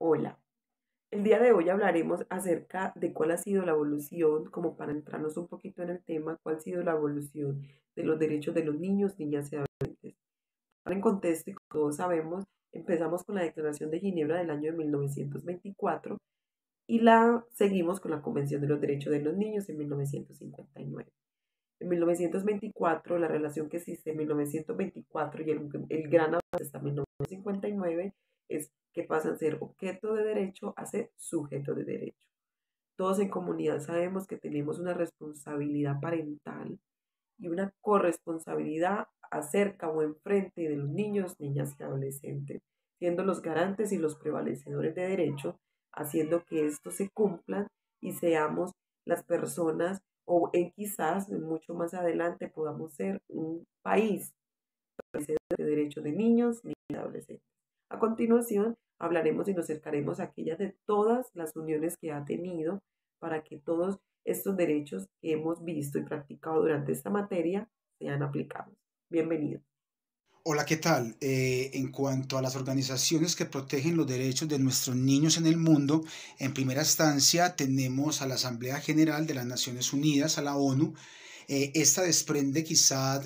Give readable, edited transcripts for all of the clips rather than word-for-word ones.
Hola, el día de hoy hablaremos acerca de cuál ha sido la evolución, como para entrarnos un poquito en el tema, cuál ha sido la evolución de los derechos de los niños, niñas y adolescentes. Para en contexto, y como todos sabemos, empezamos con la Declaración de Ginebra del año de 1924 y la seguimos con la Convención de los Derechos de los Niños en 1959. En 1924, la relación que existe en 1924 y el gran avance hasta 1959 es que pasan a ser objeto de derecho a ser sujeto de derecho. Todos en comunidad sabemos que tenemos una responsabilidad parental y una corresponsabilidad acerca o enfrente de los niños, niñas y adolescentes, siendo los garantes y los prevalecedores de derecho, haciendo que estos se cumplan y seamos las personas o quizás mucho más adelante podamos ser un país de derechos de niños, niñas y adolescentes. A continuación, hablaremos y nos acercaremos a aquellas de todas las uniones que ha tenido para que todos estos derechos que hemos visto y practicado durante esta materia sean aplicados. Bienvenidos. Hola, ¿qué tal? En cuanto a las organizaciones que protegen los derechos de nuestros niños en el mundo, en primera instancia tenemos a la Asamblea General de las Naciones Unidas, a la ONU. Esta desprende quizá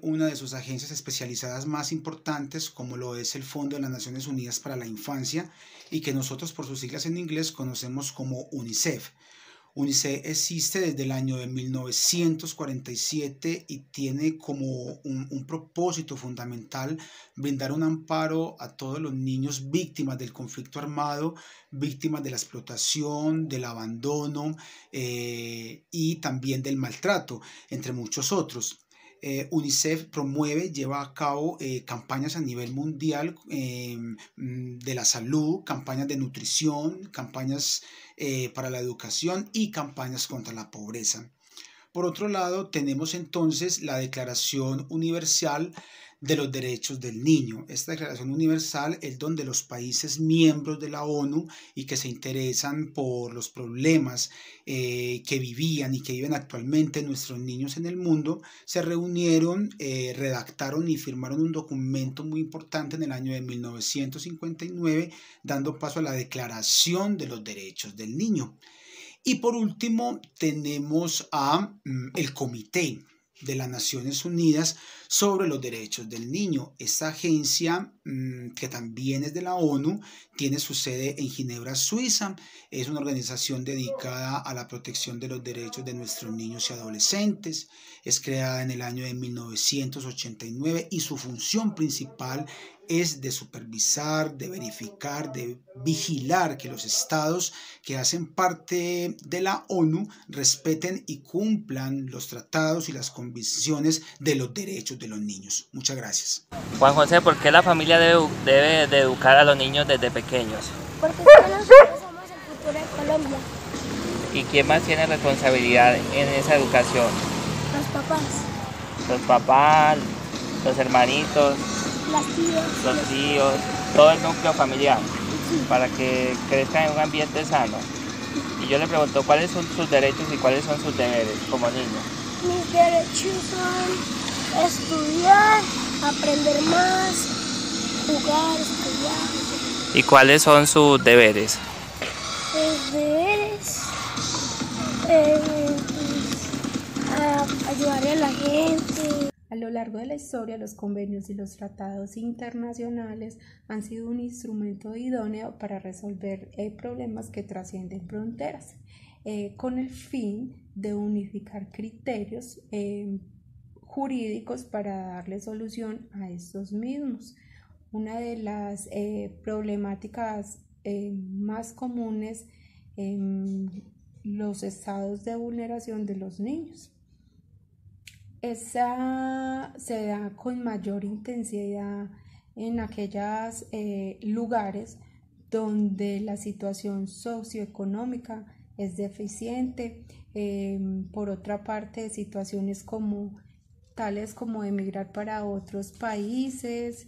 una de sus agencias especializadas más importantes, como lo es el Fondo de las Naciones Unidas para la Infancia, y que nosotros por sus siglas en inglés conocemos como UNICEF. UNICEF existe desde el año de 1947 y tiene como un propósito fundamental brindar un amparo a todos los niños víctimas del conflicto armado, víctimas de la explotación, del abandono y también del maltrato, entre muchos otros. UNICEF promueve, lleva a cabo campañas a nivel mundial de la salud, campañas de nutrición, campañas para la educación y campañas contra la pobreza. Por otro lado, tenemos entonces la Declaración Universal de los Derechos del Niño. Esta Declaración Universal es donde los países miembros de la ONU y que se interesan por los problemas que vivían y que viven actualmente nuestros niños en el mundo, se reunieron, redactaron y firmaron un documento muy importante en el año de 1959, dando paso a la Declaración de los Derechos del Niño. Y por último, tenemos el Comité de las Naciones Unidas sobre los Derechos del Niño. Esta agencia, que también es de la ONU, tiene su sede en Ginebra, Suiza. Es una organización dedicada a la protección de los derechos de nuestros niños y adolescentes. Es creada en el año de 1989 y su función principal es de supervisar, de verificar, de vigilar que los estados que hacen parte de la ONU respeten y cumplan los tratados y las convenciones de los derechos de los niños. Muchas gracias. Juan José, ¿por qué la familia debe de educar a los niños desde pequeños? Porque nosotros somos el futuro de Colombia. ¿Y quién más tiene responsabilidad en esa educación? Los papás, Los papás, los hermanitos, las tías, los tíos, todo el núcleo familiar, sí. para que crezcan en un ambiente sano. Y yo le pregunto, ¿cuáles son sus derechos y cuáles son sus deberes como niño? Mis derechos son estudiar, aprender más, jugar, estudiar. ¿Y cuáles son sus deberes? Mis deberes, ayudar a la gente. A lo largo de la historia, los convenios y los tratados internacionales han sido un instrumento idóneo para resolver problemas que trascienden fronteras, con el fin de unificar criterios jurídicos para darle solución a estos mismos. Una de las problemáticas más comunes en los estados de vulneración de los niños. Esa se da con mayor intensidad en aquellos lugares donde la situación socioeconómica es deficiente. Por otra parte, situaciones tales como emigrar para otros países,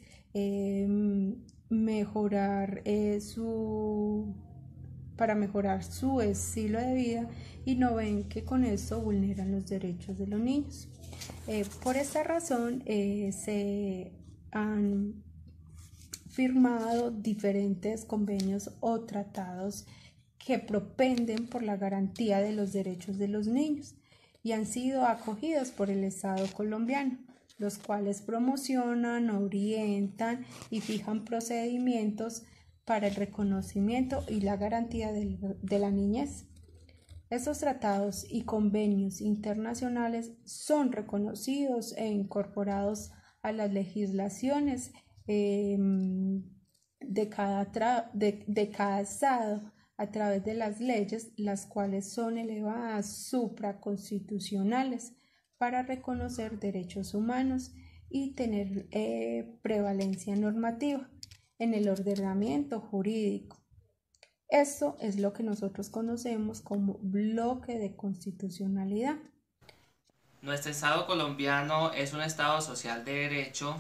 para mejorar su estilo de vida, y no ven que con esto vulneran los derechos de los niños. Por esta razón se han firmado diferentes convenios o tratados que propenden por la garantía de los derechos de los niños y han sido acogidos por el Estado colombiano, los cuales promocionan, orientan y fijan procedimientos para el reconocimiento y la garantía de la niñez. Estos tratados y convenios internacionales son reconocidos e incorporados a las legislaciones de cada estado a través de las leyes, las cuales son elevadas supraconstitucionales para reconocer derechos humanos y tener prevalencia normativa en el ordenamiento jurídico. Esto es lo que nosotros conocemos como bloque de constitucionalidad. Nuestro Estado colombiano es un Estado social de derecho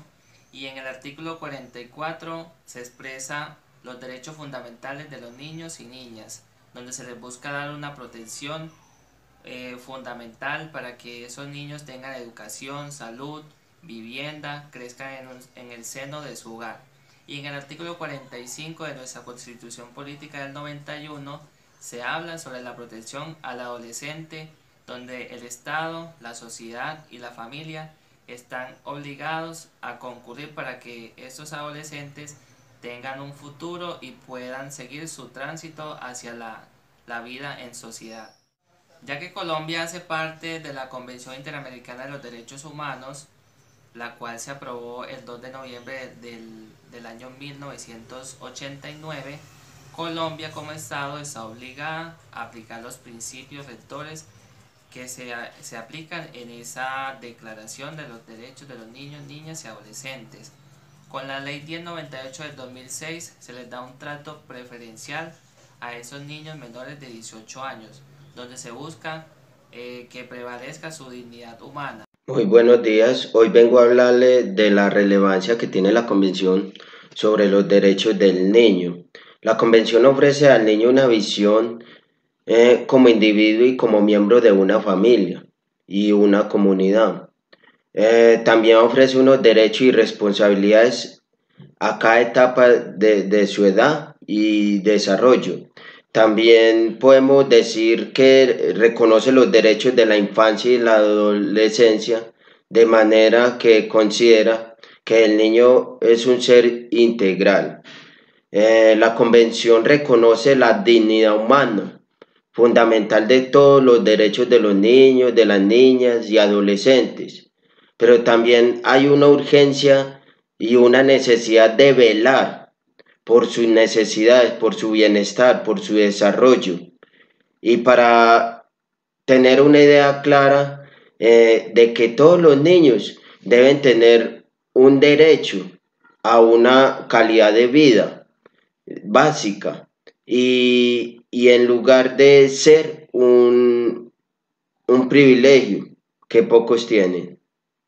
y en el artículo 44 se expresa los derechos fundamentales de los niños y niñas, donde se les busca dar una protección fundamental para que esos niños tengan educación, salud, vivienda, crezcan en el seno de su hogar. Y en el artículo 45 de nuestra Constitución Política del 91 se habla sobre la protección al adolescente, donde el Estado, la sociedad y la familia están obligados a concurrir para que estos adolescentes tengan un futuro y puedan seguir su tránsito hacia la vida en sociedad. Ya que Colombia hace parte de la Convención Interamericana de los Derechos Humanos, la cual se aprobó el 2 de noviembre del año 1989, Colombia como Estado está obligada a aplicar los principios rectores que se aplican en esa Declaración de los Derechos de los Niños, Niñas y Adolescentes. Con la Ley 1098 del 2006 se les da un trato preferencial a esos niños menores de 18 años, donde se busca que prevalezca su dignidad humana. Muy buenos días, hoy vengo a hablarle de la relevancia que tiene la Convención sobre los derechos del niño. La Convención ofrece al niño una visión como individuo y como miembro de una familia y una comunidad. También ofrece unos derechos y responsabilidades a cada etapa de su edad y desarrollo. También podemos decir que reconoce los derechos de la infancia y la adolescencia, de manera que considera que el niño es un ser integral. La Convención reconoce la dignidad humana, fundamental de todos los derechos de los niños, de las niñas y adolescentes, pero también hay una urgencia y una necesidad de velar por sus necesidades, por su bienestar, por su desarrollo. Y para tener una idea clara de que todos los niños deben tener un derecho a una calidad de vida básica y en lugar de ser un privilegio que pocos tienen.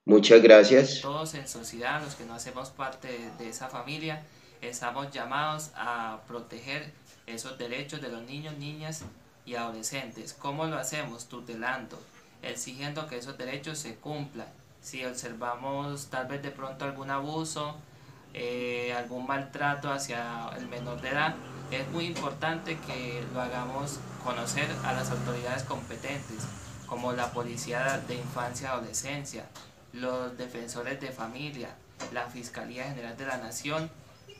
Muchas gracias. Todos en sociedad, los que no hacemos parte de esa familia, estamos llamados a proteger esos derechos de los niños, niñas y adolescentes. ¿Cómo lo hacemos? Tutelando, exigiendo que esos derechos se cumplan. Si observamos tal vez de pronto algún abuso, algún maltrato hacia el menor de edad, es muy importante que lo hagamos conocer a las autoridades competentes, como la Policía de Infancia y Adolescencia, los defensores de familia, la Fiscalía General de la Nación,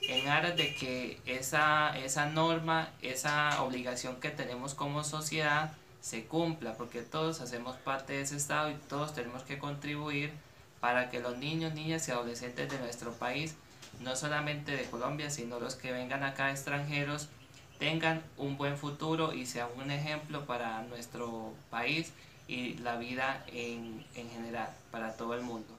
en aras de que esa norma, esa obligación que tenemos como sociedad se cumpla, porque todos hacemos parte de ese Estado y todos tenemos que contribuir para que los niños, niñas y adolescentes de nuestro país, no solamente de Colombia, sino los que vengan acá extranjeros, tengan un buen futuro y sean un ejemplo para nuestro país y la vida en general, para todo el mundo.